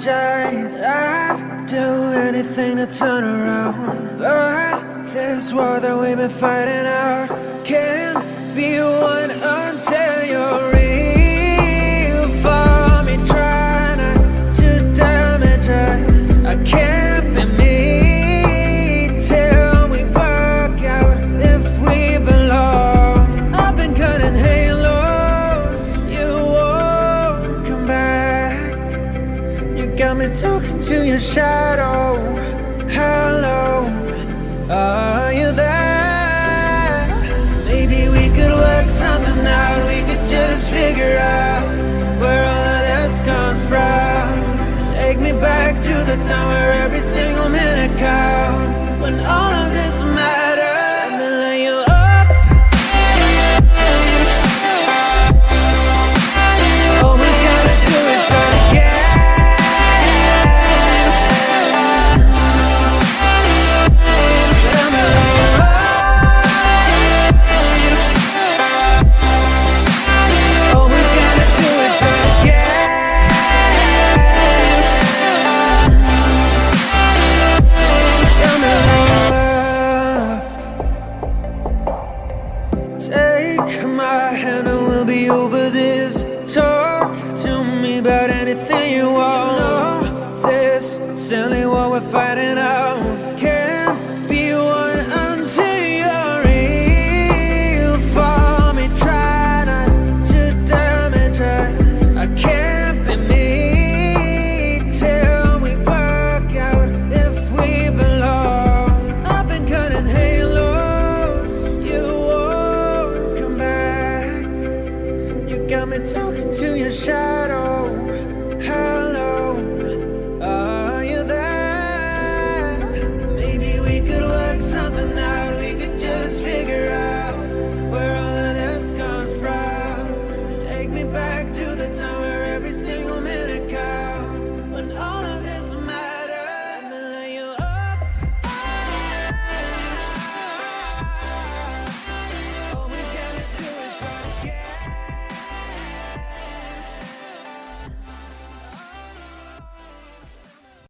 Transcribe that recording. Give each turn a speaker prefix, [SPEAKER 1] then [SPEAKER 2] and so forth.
[SPEAKER 1] apologize. I'd do anything to turn around, but this war that we've been fighting out can't be won until you're real for me. Try not to damage us. I can't be me till we work out if we belong. I've been cutting halos, you won't come back. You got me talking to your shadow. Hello, are you there? Maybe we could work something out. We could just figure out where all of this comes from. Take me back to the time where every single minute counts, when all of this mattered. And then lay you up. All we gotta do is start again. Take my hand and we'll be over this. Talk to me about anything you want. No, this silly war we're fighting out can't be won until you're real for me. Try not to damage us. I can't be me till we work out if we belong. I've been cutting halos, you won't come back. You got me talking to your shadow.